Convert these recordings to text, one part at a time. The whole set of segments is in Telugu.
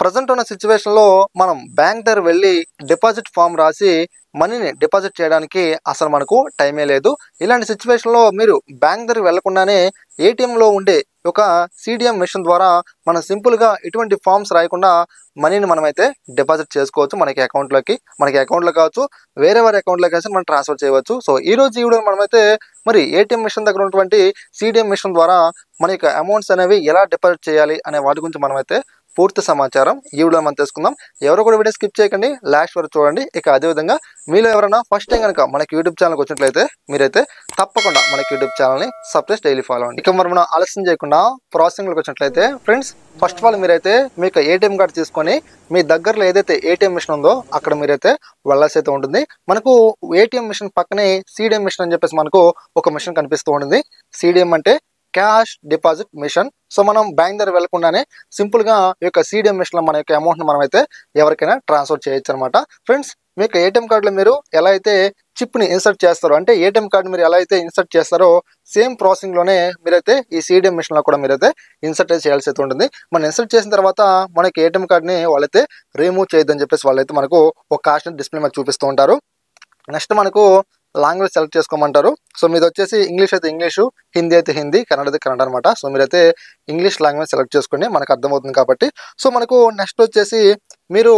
ప్రెజెంట్ ఉన్న సిచ్యువేషన్‌లో మనం బ్యాంక్ దగ్గర వెళ్లి డిపాజిట్ ఫార్మ్ రాసి మనీని డిపాజిట్ చేయడానికి అసలు మనకు టైమే లేదు. ఇలాంటి సిచ్యువేషన్‌లో మీరు బ్యాంక్ దగ్గరికి వెళ్ళకుండానే ఏటీఎంలో ఉండే ఒక సీడీఎం మెషిన్ ద్వారా మనం సింపుల్‌గా ఎటువంటి ఫార్మ్స్ రాయకుండా మనీని మనమైతే డిపాజిట్ చేసుకోవచ్చు. మనకి అకౌంట్‌లో కావచ్చు, వేరే వారి అకౌంట్‌లోకైనా మనం ట్రాన్స్‌ఫర్ చేయవచ్చు. సో, ఈరోజు ఈ వీడియోలో మనమైతే మరి ఏటీఎం మెషిన్ దగ్గర ఉన్నటువంటి సీడీఎం మెషిన్ ద్వారా మన యొక్క అమౌంట్స్ అనేవి ఎలా డిపాజిట్ చేయాలి అనే వాటి గురించి మనమైతే పూర్తి సమాచారం ఈ వీడియోలో మనం తెలుసుకుందాం. ఎవరు కూడా వీడియో స్కిప్ చేయకండి, లాస్ట్ వరకు చూడండి. ఇక అదేవిధంగా మీలో ఎవరైనా ఫస్ట్ టైం కనుక మనకి యూట్యూబ్ ఛానల్కి వచ్చినట్లయితే మీరైతే తప్పకుండా మనకి యూట్యూబ్ ఛానల్ని సబ్స్క్రైబ్ డైలీ ఫాలో అవ్వండి. ఇక మరి మనం ఆలస్యం చేయకుండా ప్రాసెసింగ్లోకి వచ్చినట్లయితే ఫ్రెండ్స్, ఫస్ట్ ఆఫ్ ఆల్ మీరైతే మీకు ఏటీఎం కార్డు తీసుకొని మీ దగ్గరలో ఏదైతే ఏటీఎం మిషన్ ఉందో అక్కడ మీరైతే వెళ్ళాల్సి అయితే ఉంటుంది. మనకు ఏటీఎం మిషన్ పక్కనే సీడీఎం మిషన్ అని చెప్పేసి మనకు ఒక మిషన్ కనిపిస్తూ ఉంటుంది. సీడీఎం అంటే క్యాష్ డిపాజిట్ మిషన్. సో మనం బ్యాంక్ దగ్గర వెళ్లకుండానే సింపుల్ గా ఈ యొక్క సీడీఎం మిషన్ లో మన యొక్క అమౌంట్ మనం అయితే ఎవరికైనా ట్రాన్స్ఫర్ చేయొచ్చు అనమాట. ఫ్రెండ్స్, మీ యొక్క ఏటీఎం కార్డులో మీరు ఎలా అయితే చిప్ ని ఇన్సర్ట్ చేస్తారో, అంటే ఏటీఎం కార్డు మీరు ఎలా అయితే ఇన్సర్ట్ చేస్తారో సేమ్ ప్రాసెసింగ్ లోనే మీరైతే ఈ సీడీఎం మిషన్ లో కూడా మీరైతే ఇన్సర్ట్ చేయాల్సి అయితే ఉంటుంది. మనం ఇన్సర్ట్ చేసిన తర్వాత మనకి ఏటీఎం కార్డుని వాళ్ళైతే రిమూవ్ చేయొద్దని చెప్పేసి వాళ్ళైతే మనకు ఒక కాస్ట్ డిస్ప్లే మీద చూపిస్తూ ఉంటారు. నెక్స్ట్ మనకు లాంగ్వేజ్ సెలెక్ట్ చేసుకోమంటారు. సో మీది వచ్చేసి ఇంగ్లీష్ అయితే ఇంగ్లీషు, హిందీ అయితే హిందీ, కన్నడ అయితే కన్నడ అనమాట. సో మీరైతే ఇంగ్లీష్ లాంగ్వేజ్ సెలెక్ట్ చేసుకోండి, మనకు అర్థమవుతుంది కాబట్టి. సో మనకు నెక్స్ట్ వచ్చేసి మీరు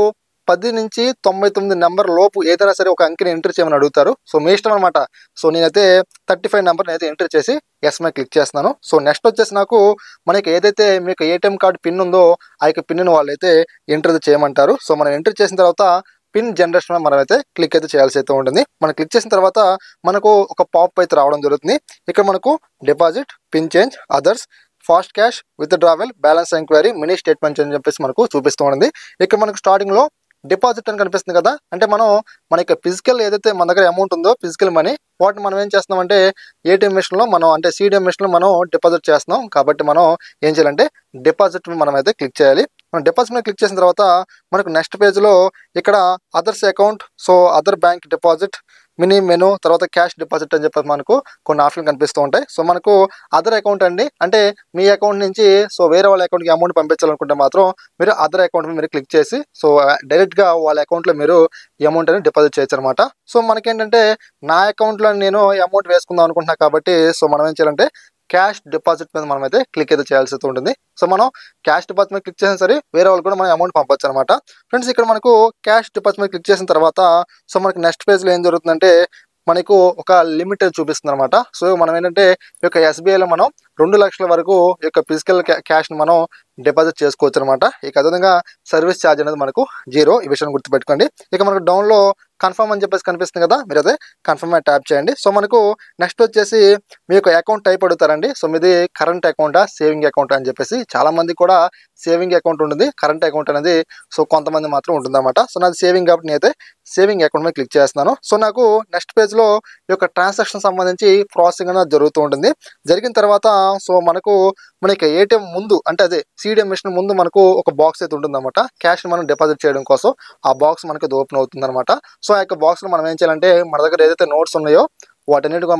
10 నుంచి 99 నెంబర్ లోపు ఏదైనా సరే ఒక అంకెని ఎంటర్ చేయమని అడుగుతారు. సో మీ ఇష్టం అనమాట. సో నేనైతే 35 నెంబర్ని అయితే ఎంటర్ చేసి ఎస్ మీద క్లిక్ చేస్తున్నాను. సో నెక్స్ట్ వచ్చేసి నాకు మనకి ఏదైతే మీకు ఏటీఎం కార్డు పిన్ ఉందో ఆ యొక్క పిన్ని వాళ్ళు అయితే ఎంటర్ చేయమంటారు. సో మనం ఎంటర్ చేసిన తర్వాత పిన్ జనరేషన్ మనం అయితే క్లిక్ అయితే చేయాల్సి అయితే ఉంటుంది. మనం క్లిక్ చేసిన తర్వాత మనకు ఒక పాప్ అయితే రావడం జరుగుతుంది. ఇక్కడ మనకు deposit, pin change, others, fast cash, withdrawal, balance enquiry, mini statement అని చెప్పేసి మనకు చూపిస్తూ ఉంటుంది. ఇక్కడ మనకు స్టార్టింగ్ లో డిపాజిట్ అని కనిపిస్తుంది కదా, అంటే మన యొక్క ఫిజికల్ ఏదైతే మన దగ్గర అమౌంట్ ఉందో ఫిజికల్ మనీ, వాటిని మనం ఏం చేస్తున్నామంటే ఏటీఎం మిషన్ లో మనం అంటే సీడీఎం మిషన్ లో మనం డిపాజిట్ చేస్తున్నాం. కాబట్టి మనం ఏం చేయాలంటే డిపాజిట్ మనం అయితే క్లిక్ చేయాలి. మనం డిపాజిట్ మీద క్లిక్ చేసిన తర్వాత మనకు నెక్స్ట్ పేజ్ లో ఇక్కడ others account, so other bank deposit, mini menu, తర్వాత క్యాష్ డిపాజిట్ అని చెప్పి మనకు కొన్ని ఆప్షన్లు కనిపిస్తూ ఉంటాయి. సో మనకు అదర్ అకౌంట్ అండి, అంటే మీ అకౌంట్ నుంచి సో వేరే వాళ్ళ అకౌంట్కి అమౌంట్ పంపించాలనుకుంటే మాత్రం మీరు అదర్ అకౌంట్ మీరు క్లిక్ చేసి సో డైరెక్ట్ గా వాళ్ళ అకౌంట్లో మీరు ఈ అమౌంట్ అనేది డిపాజిట్ చేయొచ్చు అనమాట. సో మనకేంటంటే నా అకౌంట్లో నేను అమౌంట్ వేసుకుందాం అనుకుంటున్నా కాబట్టి సో మనం ఏం చేయాలంటే క్యాష్ డిపాజిట్ మీద మనం అయితే క్లిక్ అయితే చేయాల్సి ఉంటుంది. సో మనం క్యాష్ డిపాజిట్ మీద క్లిక్ చేసినా సరే వేరే వాళ్ళు కూడా మనం అమౌంట్ పంపొచ్చు అనమాట. ఫ్రెండ్స్, ఇక్కడ మనకు క్యాష్ డిపాజిట్ మీద క్లిక్ చేసిన తర్వాత సో మనకి నెక్స్ట్ పేజ్ లో ఏం జరుగుతుందంటే మనకు ఒక లిమిట్ చూపిస్తుంది అనమాట. సో మనం ఏంటంటే ఈ యొక్క ఎస్బీఐలో మనం 2 లక్షల వరకు ఈ యొక్క ఫిజికల్ క్యాష్ ని మనం డిపాజిట్ చేసుకోవచ్చు అనమాట. ఇక అదేవిధంగా సర్వీస్ ఛార్జ్ అనేది మనకు 0. ఈ విషయాన్ని గుర్తుపెట్టుకోండి. ఇక మనకు డౌన్ లో కన్ఫర్మ్ అని చెప్పేసి కనిపిస్తుంది కదా, మీరు అదే కన్ఫర్మ్ మీద ట్యాప్ చేయండి. సో మనకు నెక్స్ట్ వచ్చేసి మీ యొక్క అకౌంట్ టైప్ అడుగుతారండి. సో మీది కరెంట్ అకౌంటా, సేవింగ్ అకౌంట్ అని చెప్పేసి. చాలా మంది కూడా సేవింగ్ అకౌంట్ ఉంటుంది, కరెంట్ అకౌంట్ అనేది సో కొంతమంది మాత్రం ఉంటుంది అనమాట. సో నాది సేవింగ్ కాబట్టి నేనైతే సేవింగ్ అకౌంట్ మీద క్లిక్ చేస్తున్నాను. సో నాకు నెక్స్ట్ పేజ్ లో ఈ యొక్క ట్రాన్సాక్షన్ సంబంధించి ప్రాసెసింగ్ అనేది జరుగుతూ ఉంటుంది. జరిగిన తర్వాత సో మనకి ఏటీఎం ముందు అంటే అదే సీడీఎం మిషన్ ముందు మనకు ఒక బాక్స్ అయితే ఉంటుంది అనమాట. క్యాష్ మనం డిపాజిట్ చేయడం కోసం ఆ బాక్స్ మనకి ఓపెన్ అవుతుంది అనమాట. సో ఆ యొక్క బాక్స్ లో మనం ఏం చేయాలంటే మన దగ్గర ఏదైతే నోట్స్ ఉన్నాయో వాటన్నిటి కూడా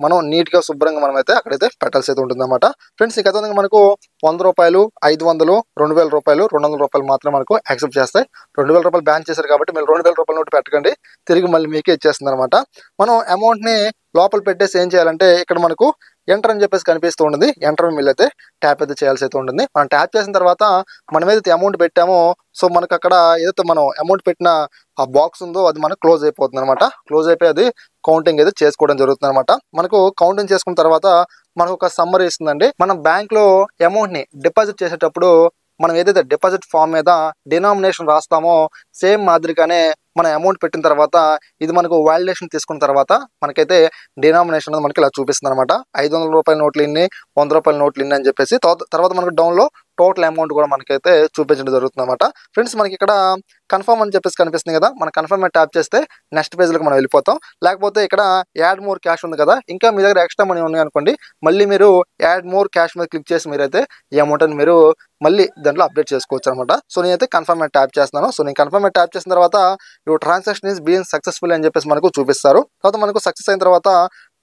మనం నీట్ గా శుభ్రంగా మనమైతే అక్కడైతే పెట్టాల్సి అయితే ఉంటుంది అనమాట. ఫ్రెండ్స్, ఈ కథ మనకు 100 రూపాయలు, 500, 2000 రూపాయలు, 200 రూపాయలు మాత్రం మనకు యాక్సెప్ట్ చేస్తాయి. 2000 రూపాయలు బ్యాన్ చేశారు కాబట్టి మీరు 2000 రూపాయల నోటు పెట్టకండి, తిరిగి మళ్ళీ మీకే ఇచ్చేస్తుంది అనమాట. మనం అమౌంట్ ని లోపల పెట్టేసి ఏం చేయాలంటే ఇక్కడ మనకు ఎంటర్ అని చెప్పేసి కనిపిస్తూ ఉంటుంది. ఎంటర్ మీద అయితే ట్యాప్ అయితే చేయాల్సి అయితే ఉంటుంది. మనం ట్యాప్ చేసిన తర్వాత మనం ఏదైతే అమౌంట్ పెట్టామో సో మనకు అక్కడ ఏదైతే మనం అమౌంట్ పెట్టిన ఆ బాక్స్ ఉందో అది మనకు క్లోజ్ అయిపోతుంది అనమాట. క్లోజ్ అయిపోయి అది కౌంటింగ్ అయితే చేసుకోవడం జరుగుతుంది అనమాట. మనకు కౌంటింగ్ చేసుకున్న తర్వాత మనకు ఒక సమ్మరీ ఇస్తుందండి. మనం బ్యాంక్ లో అమౌంట్ ని డిపాజిట్ చేసేటప్పుడు మనం ఏదైతే డిపాజిట్ ఫామ్ మీద డినామినేషన్ రాస్తామో సేమ్ మాదిరిగానే మన అమౌంట్ పెట్టిన తర్వాత ఇది మనకు వాలిడేషన్ తీసుకున్న తర్వాత మనకైతే డినామినేషన్ అనేది మనకి ఇలా చూపిస్తుంది అనమాట. 500 రూపాయల నోట్లు ఇన్ని, 100 రూపాయల నోట్లు ఇన్ని అని చెప్పేసి తర్వాత మనకు డౌన్ లో టోటల్ అమౌంట్ కూడా మనకైతే చూపించడం జరుగుతుంది అనమాట. ఫ్రెండ్స్, మనకి ఇక్కడ కన్ఫర్మ్ అని చెప్పేసి కనిపిస్తుంది కదా, మనం కన్ఫర్మ్ మీద ట్యాప్ చేస్తే నెక్స్ట్ పేజ్ లోకి మనం వెళ్ళిపోతాం. లేకపోతే ఇక్కడ యాడ్ మోర్ క్యాష్ ఉంది కదా, ఇంకా మీ దగ్గర ఎక్స్ట్రా మనీ ఉన్నాయి అనుకోండి, మళ్ళీ మీరు యాడ్ మోర్ క్యాష్ మీద క్లిక్ చేసి మీరైతే ఈ అమౌంట్ అని మీరు మళ్ళీ దాంట్లో అప్డేట్ చేసుకోవచ్చు అనమాట. సో నేనైతే కన్ఫర్మ్ మీద ట్యాప్ చేస్తున్నాను. సో నేను కన్ఫర్మ్ మీద ట్యాప్ చేసిన తర్వాత your transaction is being successful అని చెప్పేసి మనకు చూపిస్తారు. తర్వాత మనకు సక్సెస్ అయిన తర్వాత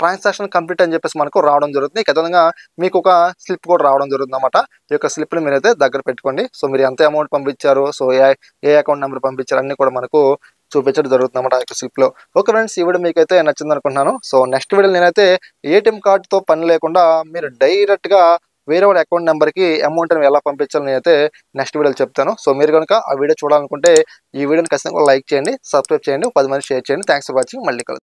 ట్రాన్సాక్షన్ కంప్లీట్ అని చెప్పేసి మనకు రావడం జరుగుతుంది. ఖచ్చితంగా మీకు ఒక స్లిప్ కూడా రావడం జరుగుతుంది అనమాట. ఈ యొక్క స్లిప్ని మీరైతే దగ్గర పెట్టుకోండి. సో మీరు ఎంత అమౌంట్ పంపించారు, సో ఏ అకౌంట్ నెంబర్ పంపించారు అన్ని కూడా మనకు చూపించడం జరుగుతుంది అనమాట ఆ యొక్క స్లిప్లో. ఓకే ఫ్రెండ్స్, ఈ వీడియో మీకైతే నచ్చింది అనుకుంటున్నాను. సో నెక్స్ట్ వీడియోలో నేనైతే ఏటీఎం కార్డుతో పని లేకుండా మీరు డైరెక్ట్గా వేరే వాళ్ళ అకౌంట్ నెంబర్కి అమౌంట్ని ఎలా పంపించాలని నేనైతే నెక్స్ట్ వీడియోలో చెప్తాను. సో మీరు కనుక ఆ వీడియో చూడాలనుకుంటే ఈ వీడియోని ఖచ్చితంగా లైక్ చేయండి, సబ్స్క్రైబ్ చేయండి, 10 మంది షేర్ చేయండి. Thanks for watching. మళ్ళీ కలుద్దాం.